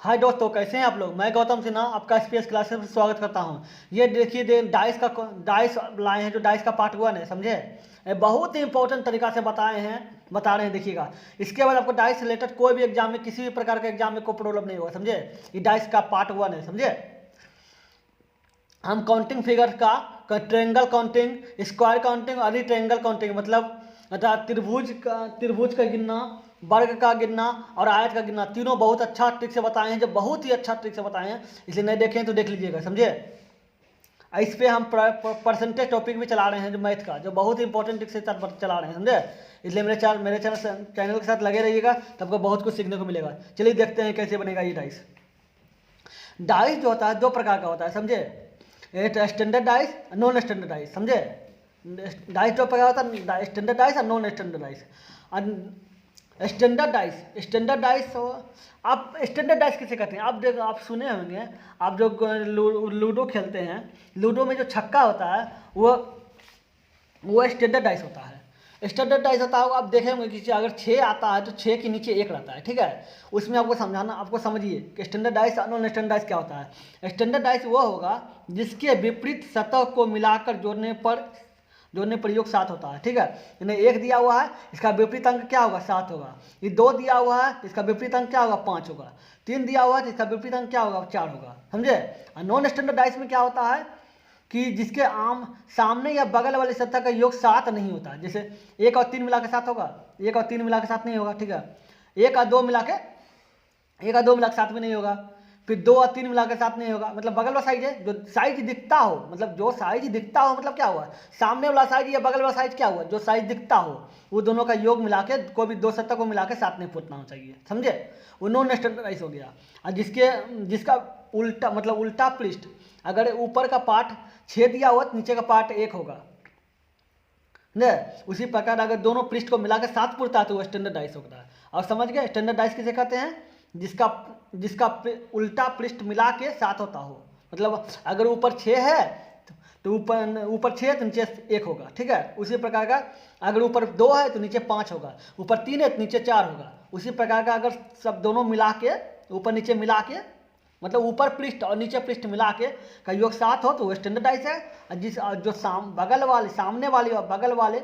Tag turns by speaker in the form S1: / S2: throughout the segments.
S1: हाय दोस्तों, कैसे हैं आप लोग। मैं गौतम सिन्हा आपका स्पेस क्लासेस में स्वागत करता हूं। ये देखिए डाइस लाए हैं, जो डाइस का पार्ट 1 है, समझे। ये बहुत ही इंपॉर्टेंट तरीका से बता रहे हैं, देखिएगा। इसके बाद आपको डाइस से रिलेटेड कोई भी एग्जाम में, किसी भी प्रकार के एग्जाम में कोई प्रॉब्लम नहीं होगा, समझे। ये डाइस का पार्ट 1 है, समझे। हम काउंटिंग फिगर का ट्रेंगल काउंटिंग, स्क्वायर काउंटिंग और ट्रेंगल काउंटिंग, मतलब त्रिभुज का गिनना, वर्ग का गिनना और आयत का गिनना, तीनों बहुत अच्छा ट्रिक से बताए हैं, जो बहुत ही अच्छा ट्रिक से बताए हैं। इसलिए नहीं देखें तो देख लीजिएगा, समझे। इस पे हम परसेंटेज टॉपिक भी चला रहे हैं, जो मैथ का, जो बहुत ही इंपॉर्टेंट ट्रिक से चला रहे हैं, समझे। इसलिए मेरे चैनल के साथ लगे रहिएगा, तो आपको बहुत कुछ सीखने को मिलेगा। चलिए देखते हैं कैसे बनेगा ये डाइस। डाइस जो होता है 2 प्रकार का होता है, समझे। एक standard dice, non standard dice, समझे। डाइस 2 प्रकार होता है, स्टैंडर्ड डाइस और non standard dice. Standard dice आप स्टैंडर्ड डाइस किसे कहते हैं, आप सुने होंगे। आप जो लूडो खेलते हैं, लूडो में जो छक्का होता है वो स्टैंडर्ड डाइस होता है। स्टैंडर्ड डाइस होता है, आप देखे होंगे कि अगर 6 आता है तो 6 के नीचे 1 रहता है, ठीक है। उसमें आपको समझिए कि स्टैंडर्ड डाइस और नॉन स्टैंडर्ड डाइस क्या होता है। स्टैंडर्ड डाइस वो होगा जिसके विपरीत सतह को मिलाकर जोड़ने पर योग 7 होता है, ठीक है। यानी 1 दिया हुआ है, इसका विपरीत अंक क्या होगा, 7 होगा। ये 2 दिया हुआ है, इसका विपरीत अंक क्या होगा, 5 होगा। 3 दिया हुआ है, इसका विपरीत अंक क्या होगा, 4 होगा, समझे। और नॉन स्टैंडर्ड डाइस में क्या होता है कि जिसके सामने या बगल वाले सतह का योग 7 नहीं होता। जैसे 1 और 3 मिला के 7 होगा, 1 और 3 मिला के 7 नहीं होगा, ठीक है। 1 और 2 मिला के 7 में नहीं होगा। फिर 2 और 3 मिला के 7 नहीं होगा। मतलब बगल वाला साइज है, जो साइज दिखता हो, मतलब जो साइज दिखता हो, मतलब क्या हुआ, सामने वाला साइज या बगल वाला साइज क्या हुआ, जो साइज दिखता हो, वो दोनों का योग मिला के, कोई भी 2 सतह को मिला के 7 नहीं फुटना चाहिए, समझे। वो नॉन स्टैंडर्डाइज हो गया। और जिसका उल्टा, मतलब उल्टा पृष्ठ, अगर ऊपर का पार्ट 6 दिया हुआ तो नीचे का पार्ट 1 होगा, ने। उसी प्रकार अगर दोनों पृष्ठ को मिलाकर 7 पुरता है तो वो स्टैंडर्डाइज होता है। और समझ गए, स्टैंडर्डाइज किसे कहते हैं, जिसका उल्टा पृष्ठ मिला के 7 होता हो। मतलब अगर ऊपर 6 है तो ऊपर 6 है तो नीचे 1 होगा, ठीक है। उसी प्रकार का अगर ऊपर 2 है तो नीचे 5 होगा, ऊपर 3 है तो नीचे 4 होगा। उसी प्रकार का अगर सब दोनों मिला के, ऊपर नीचे मिला के, मतलब ऊपर पृष्ठ और नीचे पृष्ठ मिला के का योग 7 हो तो वो स्टैंडर्डाइज है। और जो सामने वाले और बगल वाले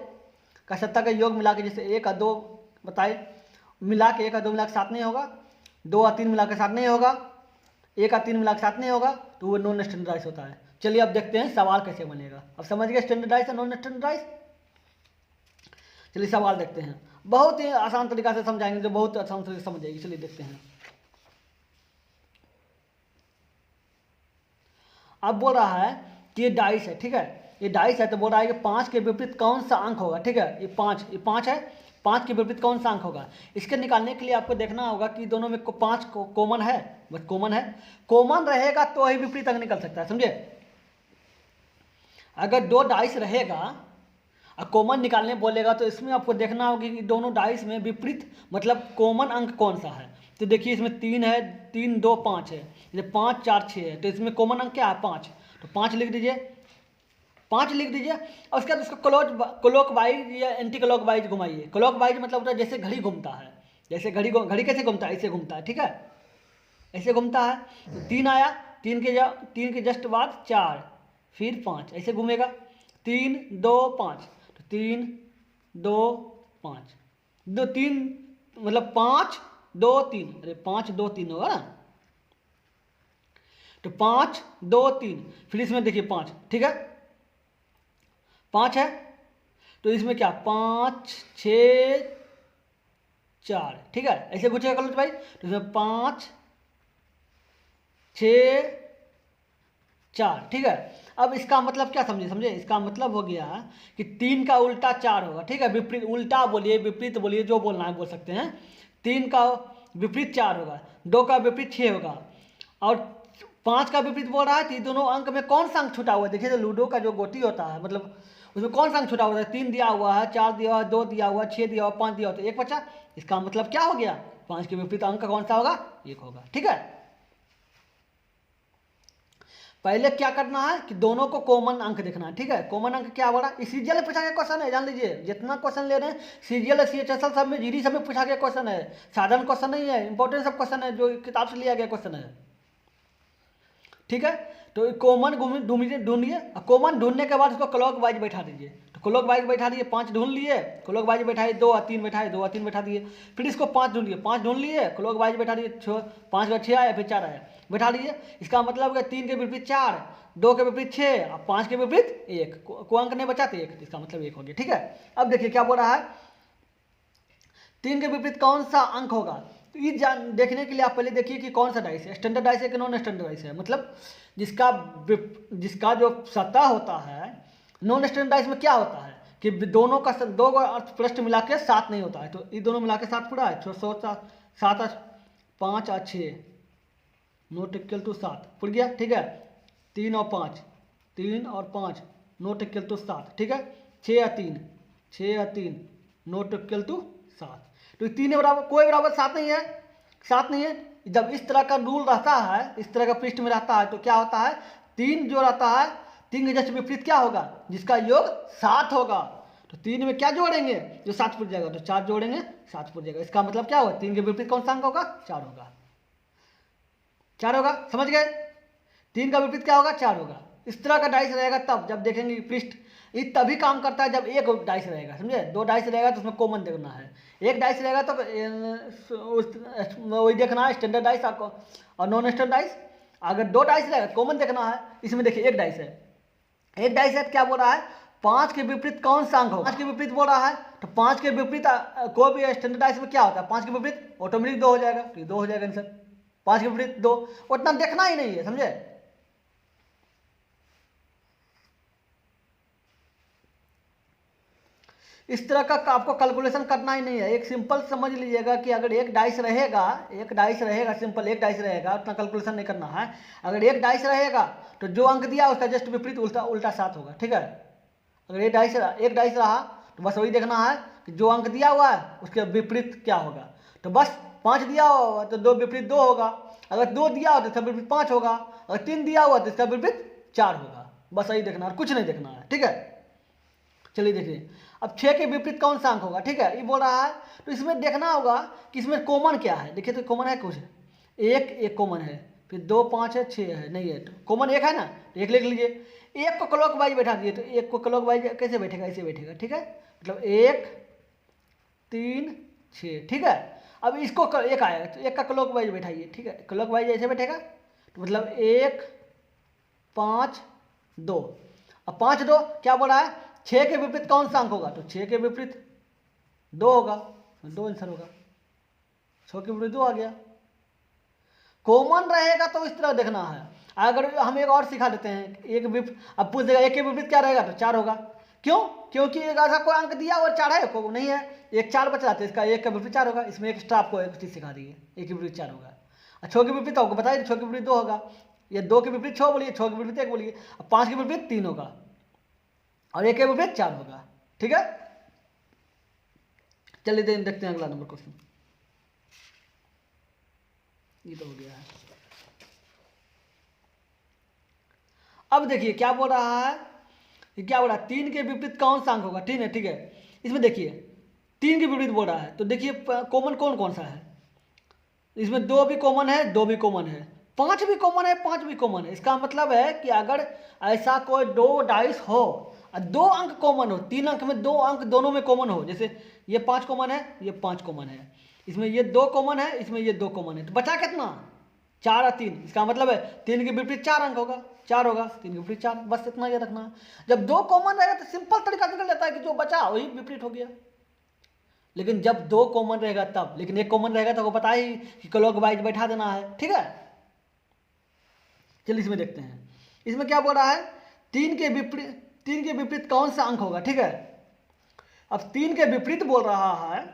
S1: का सत्ता का योग मिला के, जैसे 1 और 2 बताए, मिला के 1 और 2 मिला के 7 नहीं होगा, 2 और 3 मिला के 7 नहीं होगा, 1 और 3 मिला के 7 नहीं होगा, तो वो नॉन स्टैंडर्डाइज होता है। चलिए अब देखते हैं सवाल कैसे बनेगा। अब समझ गए स्टैंडर्डाइज और नॉन स्टैंडर्डाइज। चलिए सवाल देखते हैं। बहुत ही आसान तरीका से समझाएंगे, जो बहुत आसान तरीके से समझ जाएगी। चलिए देखते हैं। अब बोल रहा है कि ये डाइस है, ठीक है। ये डाइस है तो बोल रहा है कि 5 के विपरीत कौन सा अंक होगा, ठीक है। ये 5 है, 5 के विपरीत कौन सा अंक होगा। इसके निकालने के लिए आपको देखना होगा कि दोनों में 5 कॉमन है, बस कॉमन है। कॉमन रहेगा तो ही विपरीत अंक निकल सकता है, समझे। अगर 2 डाइस रहेगा और कॉमन निकालने बोलेगा तो इसमें आपको देखना होगा कि दोनों डाइस में विपरीत, मतलब कॉमन अंक कौन सा है। तो देखिए इसमें 3 है, 3 2 5 है, जैसे 5 4 6 है, तो इसमें कॉमन अंक क्या है, 5। तो 5 लिख दीजिए, 5 लिख दीजिए। और उसके बाद उसको क्लॉक वाइज या एंटी क्लॉक वाइज घुमाइए। क्लॉक वाइज मतलब होता है जैसे घड़ी घूमता है, जैसे घड़ी कैसे घूमता है, ऐसे घूमता है, ठीक है, ऐसे घूमता है। तो 3 आया, 3 के जस्ट बाद 4, फिर 5, ऐसे घूमेगा। 3 2 5, तो 3 2 5, 2 3, मतलब 5 2 3, अरे 5 2 3 होगा ना। तो 5 2 3, फिर इसमें देखिए 5, ठीक है, 5 है। तो इसमें क्या, 5 6 4, ठीक है, ऐसे पूछेगा कॉलेज भाई। तो इसमें 5 6 4, ठीक है। अब इसका मतलब क्या समझे, इसका मतलब हो गया कि 3 का उल्टा 4 होगा, ठीक है। विपरीत, उल्टा बोलिए, विपरीत बोलिए, जो बोलना है बोल सकते हैं। 3 का विपरीत 4 होगा, 2 का विपरीत 6 होगा, और 5 का विपरीत बोल रहा है कि दोनों अंक में कौन सा अंक छूटा हुआ है। देखिए तो लूडो का जो गोटी होता है, मतलब उसमें कौन सा अंक छूटा हुआ है। 3 दिया हुआ है, 4 दिया हुआ है, 2 दिया हुआ है, 6 दिया हुआ, 5 दिया हुआ, तो 1 बचा। इसका मतलब क्या हो गया, 5 के विपरीत अंक कौन सा होगा, 1 होगा, ठीक है। पहले क्या करना है कि दोनों को कॉमन अंक देखना है, ठीक है। कॉमन अंक क्या बोला, सीजीएल में पूछा गया क्वेश्चन है, जान लीजिए जितना क्वेश्चन ले रहे हैं सीजीएल सीएचएसएल सब में जीडी सब में पूछा गया क्वेश्चन है, साधारण क्वेश्चन नहीं है, इंपॉर्टेंट सब क्वेश्चन है जो किताब से लिया गया क्वेश्चन है, ठीक है। तो कॉमन ढूंढिए, कॉमन ढूंढने के बाद उसको क्लॉक वाइज बैठा दीजिए। तो क्लॉक वाइज बैठा दिए, 5 ढूंढ लिए, क्लॉक वाइज बैठाए 2 और 3 बैठाए, 2 और 3 बैठा दिए। फिर इसको 5 ढूंढिए, 5 ढूंढ लिए, क्लॉक वाइज बैठा दिए, 5 का 6 आया, फिर 4 आया, बैठा दिए। इसका मतलब है 3 के विपरीत 4, 2 के विपरीत 6 और 5 के विपरीत 1, को अंक नहीं बचा तो 1, इसका मतलब 1 हो गया, ठीक है। अब देखिए क्या बोल रहा है, 3 के विपरीत कौन सा अंक होगा। तो ये देखने के लिए आप पहले देखिए कि कौन सा डाइस है, स्टैंडर्ड डाइस है कि नॉन स्टैंडर्ड डाइस है। मतलब जिसका जो सतह होता है, नॉन स्टैंडर्ड डाइस में क्या होता है कि दोनों का दो अर्थ पृष्ठ मिला के 7 नहीं होता है, तो ये दोनों मिला के 7 पूरा है, 7 5 और 6 नॉट इक्वल टू 7 पुर गया, ठीक है। 3 और 5 नॉट इक्वल टू 7, ठीक है। 6 और 3 नॉट इक्वल टू 7, तो 3 बराबर कोई बराबर 7 नहीं है, 7 नहीं है। जब इस तरह का रूल रहता है, इस तरह का पृष्ठ में रहता है, तो क्या होता है 3 जो रहता है, 3 के जस्ट विपरीत क्या होगा, जिसका योग 7 होगा। तो 3 में क्या जोड़ेंगे, जो 7 पुर जाएगा, तो 4 जोड़ेंगे 7 पुर जाएगा। इसका मतलब क्या होगा, 3 के विपरीत कौन सा अंक होगा, 4 होगा, 4 होगा, समझ गए। 3 का विपरीत क्या होगा, 4 होगा। इस तरह का डाइस रहेगा तब जब देखेंगे पृष्ठ, ये तभी काम करता है जब एक डाइस रहेगा, समझे। 2 डाइस रहेगा तो उसमें कॉमन देखना है, 1 डाइस रहेगा तो वही देखना है, स्टैंडर्ड डाइस और नॉन स्टैंडर्ड डाइस। अगर 2 डाइस रहेगा कॉमन देखना है। इसमें देखिए 1 डाइस है, 1 डाइस है, क्या बोल रहा है 5 के विपरीत कौन सा अंक होगा, 5 के विपरीत बोल रहा है। तो 5 के विपरीत कोई भी स्टैंडर्ड डाइस में क्या होता है, 5 के विपरीत ऑटोमेटिक 2 हो जाएगा, तो 2 हो जाएगा आंसर। 5 के विपरीत 2, उतना देखना ही नहीं है, समझे। इस तरह का आपको कैलकुलेशन करना ही नहीं है, एक सिंपल समझ लीजिएगा कि अगर एक डाइस रहेगा, सिंपल एक डाइस रहेगा, उतना कैलकुलेशन नहीं करना है। अगर एक डाइस रहेगा तो जो अंक दिया उसका जस्ट विपरीत उल्टा 7 होगा, ठीक है। अगर एक डाइस रहा तो बस वही देखना है कि जो अंक दिया हुआ है उसके विपरीत क्या होगा। तो बस 5 दिया हुआ तो 2 विपरीत 2 होगा, अगर 2 दिया हो तो इसका विपरीत 5 होगा, अगर 3 दिया हुआ तो इसका विपरीत 4 होगा। बस यही देखना है, कुछ नहीं देखना है, ठीक है। चलिए देखिए, अब 6 के विपरीत कौन सा अंक होगा, ठीक है, ये बोल रहा है। तो इसमें देखना होगा कि इसमें कॉमन क्या है। देखिए तो कॉमन है कुछ, एक कॉमन है, फिर 2 5 है, 6 है, नहीं है, तो कॉमन 1 है ना, तो 1 लिख लीजिए। 1 को क्लॉक वाइज बैठा दिए, तो 1 को क्लॉक वाइज कैसे बैठेगा, ऐसे बैठेगा, ठीक है। मतलब 1 3 6, ठीक है। अब इसको 1 आएगा तो 1 का क्लॉक वाइज बैठाइए, ठीक है, क्लॉक वाइज ऐसे बैठेगा, तो मतलब 1 5 2। अब 5 2 क्या बोला है, 6 के विपरीत कौन सा अंक होगा, तो 6 के विपरीत 2 होगा, 2 आंसर होगा। 6 के विपरीत 2 आ गया। कॉमन रहेगा तो इस तरह देखना है। अगर हम एक और सिखा देते हैं, अब पूछ देगा 1 के विपरीत क्या रहेगा, तो 4 होगा। क्यों, क्योंकि एक ऐसा कोई अंक दिया और 4 है, को नहीं है, 1 4 बच रहा था, इसका 1 का विपरीत 4 होगा। इसमें एक्स्ट्रा आपको एक चीज़ सिखा दी है, 1 के विपरीत 4 होगा। 6 के विपरीत आपको बताइए, 6 के विपरीत 2 होगा, या 2 के विपरीत 6 बोलिए, 6 के विपरीत 1 बोलिए, 5 के विपरीत 3 होगा, और 1 के विपरीत 4 होगा, ठीक है। चलिए देखते हैं अगला नंबर क्वेश्चन। ये तो हो गया है। अब देखिए क्या बोल रहा है, क्या बोल रहा है 3 के विपरीत कौन सा अंक होगा, ठीक है, ठीक है। इसमें देखिए 3 के विपरीत बोल रहा है, तो देखिए कॉमन कौन कौन सा है। इसमें 2 भी कॉमन है, 2 भी कॉमन है, 5 भी कॉमन है, 5 भी कॉमन है। इसका मतलब है कि अगर ऐसा कोई 2 डाइस हो और 2 अंक कॉमन हो, 3 अंक में 2 अंक दोनों में कॉमन हो, जैसे ये 5 कॉमन है, ये 5 कॉमन है, इसमें ये 2 कॉमन है, इसमें ये 2 कॉमन है, तो बचा कितना 4 और 3। इसका मतलब है 3 के विपरीत 4 अंक होगा, 4 होगा, 3 के विपरीत 4, बस इतना याद रखना है। जब 2 कॉमन रहेगा तो सिंपल तरीका निकल जाता है कि जो बचा वही विपरीत हो गया। लेकिन जब 2 कॉमन रहेगा तब, लेकिन 1 कॉमन रहेगा तो वो पता ही कि क्लॉक वाइज बैठा देना है, ठीक है। चलिए इसमें देखते हैं, इसमें क्या बोल रहा है 3 के विपरीत कौन सा अंक होगा, ठीक है। अब 3 के विपरीत बोल रहा है,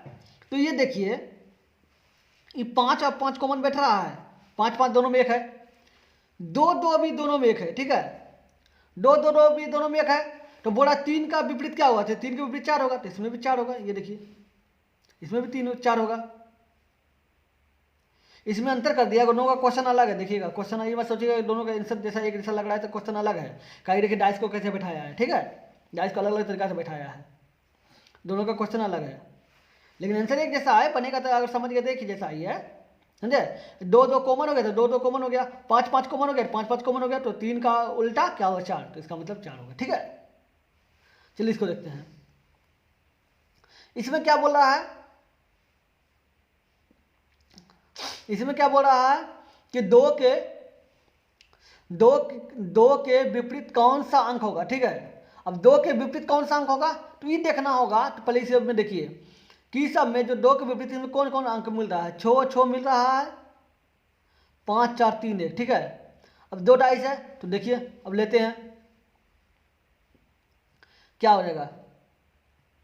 S1: तो ये देखिए ये 5 और 5 कॉमन बैठ रहा है, 5 5 दोनों में 1 है, 2 2 भी दोनों में 1 है, ठीक है, 2 2 भी दोनों में 1 है। तो बोला 3 का विपरीत क्या हुआ, 3 के विपरीत 4 होगा, तो इसमें भी 4 होगा, ये देखिए इसमें भी 3 4 होगा। इसमें अंतर कर दिया, दोनों का क्वेश्चन अलग है। देखिएगा क्वेश्चन ये मत सोचिएगा दोनों का आंसर जैसा एक जैसा लग रहा है तो क्वेश्चन अलग है। कहीं देखिए डाइस को कैसे बैठाया है, ठीक है, डाइस को अलग अलग तरीका से बैठाया है, दोनों का क्वेश्चन अलग है, लेकिन आंसर एक जैसा है। बनेगा तो अगर समझ के देखिए जैसा ही है, समझे। दो दो कॉमन हो गया तो दो दो कॉमन हो गया, पाँच पाँच कॉमन हो गया, पाँच पाँच कॉमन हो गया, तो 3 का उल्टा क्या होगा 4, तो इसका मतलब 4 होगा, ठीक है। चलिए इसको देखते हैं, इसमें क्या बोल रहा है, इसमें क्या बोल रहा है कि दो के विपरीत कौन सा अंक होगा, ठीक है। अब 2 के विपरीत कौन सा अंक होगा तो ये देखना होगा। तो पहले इसे में देखिए कि सब में जो 2 के विपरीत में कौन कौन अंक मिल रहा है, छो मिल रहा है, 5 4 3 1, ठीक है। अब 2 डाइस है तो देखिए अब लेते हैं क्या हो जाएगा,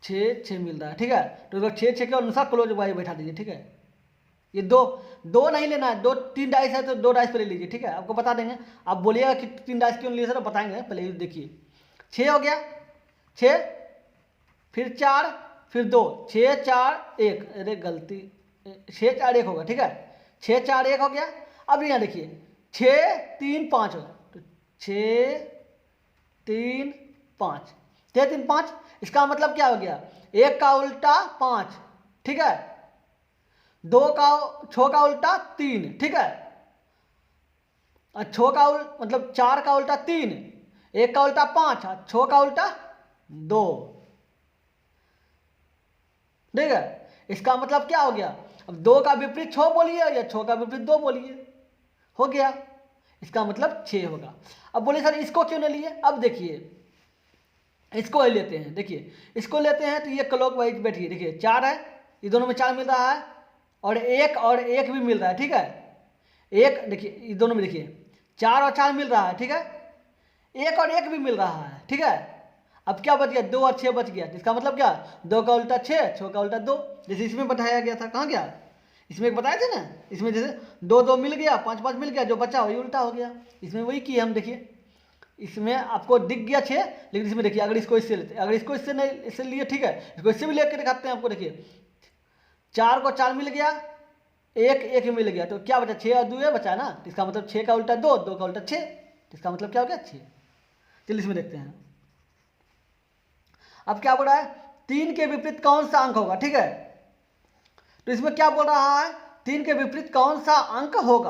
S1: 6 6 मिल रहा है, ठीक है। तो 6 6 के अनुसार क्लोज वाई बैठा दीजिए, ठीक है। ये दो नहीं लेना है, 3 डाइस है तो 2 डाइस पे ले लीजिए, ठीक है। आपको बता देंगे, आप बोलिएगा कि 3 डाइस क्यों लिए सर, बताएंगे। पहले ये देखिए 6 हो गया, 6 फिर 4 फिर 2, 6 4 1, अरे गलती, 6 4 1 होगा, ठीक है। 6 4 1 हो गया। अब यहाँ देखिए 6 3 5 होगा, तो 6 3 5, 6 3 5, इसका मतलब क्या हो गया, 1 का उल्टा 5, ठीक है, 6 का उल्टा 3, ठीक है, और 6 का मतलब 4 का उल्टा 3, 1 का उल्टा 5, 6 का उल्टा 2, ठीक है। इसका मतलब क्या हो गया, अब 2 का विपरीत 6 बोलिए या 6 का विपरीत 2 बोलिए, हो गया, इसका मतलब 6 होगा। अब बोलिए सर इसको क्यों नहीं लिए, अब देखिए इसको लेते हैं, देखिए इसको लेते हैं तो ये क्लॉक वाइज बैठिए, देखिए 4 है, ये दोनों में 4 मिल रहा है, और एक भी मिल रहा है, ठीक है। एक देखिए ये दोनों में देखिए 4 और 4 मिल रहा है, ठीक है, 1 और 1 भी मिल रहा है, ठीक है। अब क्या बच गया, 2 और 6 बच गया, इसका मतलब क्या, 2 का उल्टा 6, 6 का उल्टा 2, जैसे इसमें बताया गया था, कहाँ गया, इसमें एक बताए थे ना, इसमें जैसे 2 2 मिल गया, 5 5 मिल गया, जो बचा वही उल्टा हो गया, इसमें वही किए हम। देखिए इसमें आपको दिख गया 6, लेकिन इसमें देखिए अगर इसको इससे लेते, अगर इसको इससे नहीं इससे लिए, ठीक है, इसको इससे भी लेकर दिखाते हैं आपको। देखिए 4 को 4 मिल गया, 1 मिल गया, तो क्या बचा, 6 और 2 बचा ना, तो इसका मतलब 6 का उल्टा 2, 2 का उल्टा 6, इसका मतलब क्या हो गया 6। चलिए इसमें देखते हैं, अब क्या बोल रहा है, 3 के विपरीत कौन सा अंक होगा, ठीक है। तो इसमें क्या बोल रहा है, 3 के विपरीत कौन सा अंक होगा,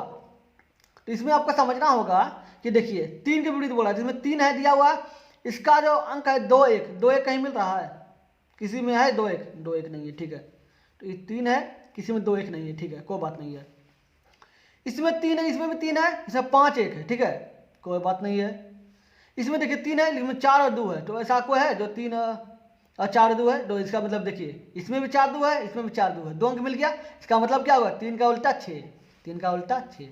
S1: तो इसमें आपको समझना होगा कि देखिए 3 के विपरीत बोला है, जिसमें 3 है दिया हुआ, इसका जो अंक है 2 1, 2 1 कहीं मिल रहा है, किसी में है 2 1, 2 1 नहीं है, ठीक है। तो ये 3 है, किसी में 2 1 नहीं है, ठीक है, कोई बात नहीं है। इसमें 3 है, इसमें भी 3 है, इसमें 5 1 है, ठीक है, कोई बात नहीं है। इसमें देखिए 3 है, लेकिन 4 और 2 है, तो ऐसा कोई है जो 3 और 4 और 2 है, तो इसका मतलब देखिए इसमें भी 4 2 है, इसमें भी 4 2 है, 2 अंक मिल गया, इसका मतलब क्या होगा, 3 का उल्टा 6, 3 का उल्टा 6,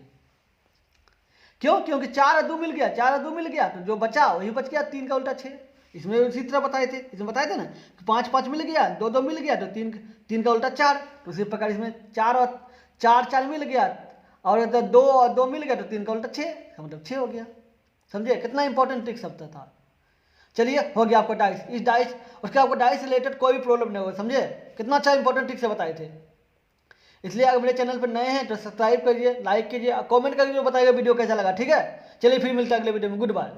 S1: क्यों, क्योंकि 4 और 2 मिल गया, 4 और 2 मिल गया, तो जो बचा वही बच गया, 3 का उल्टा 6। इसमें उसी तरह बताए थे, इसमें बताए थे ना, 5 5 मिल गया, 2 2 मिल गया, तो 3 का उल्टा 4, तो उसी प्रकार इसमें 4 और 4 मिल गया, और 2 और 2 मिल गया, तो 3 का उल्टा 6, का मतलब 6 हो गया। समझे कितना इंपॉर्टेंट ट्रिक सब था। चलिए हो गया आपको डाइस, इस डाइस, उसके आपको डाइस से रिलेटेड कोई भी प्रॉब्लम नहीं होगा, समझे कितना अच्छा इंपॉर्टेंट ट्रिक से बताए थे। इसलिए अगर मेरे चैनल पर नए हैं तो सब्सक्राइब करिए, लाइक कीजिए, कमेंट करके जो बताइएगा वीडियो कैसा लगा, ठीक है। चलिए फिर मिलते हैं अगले वीडियो में, गुड बाय।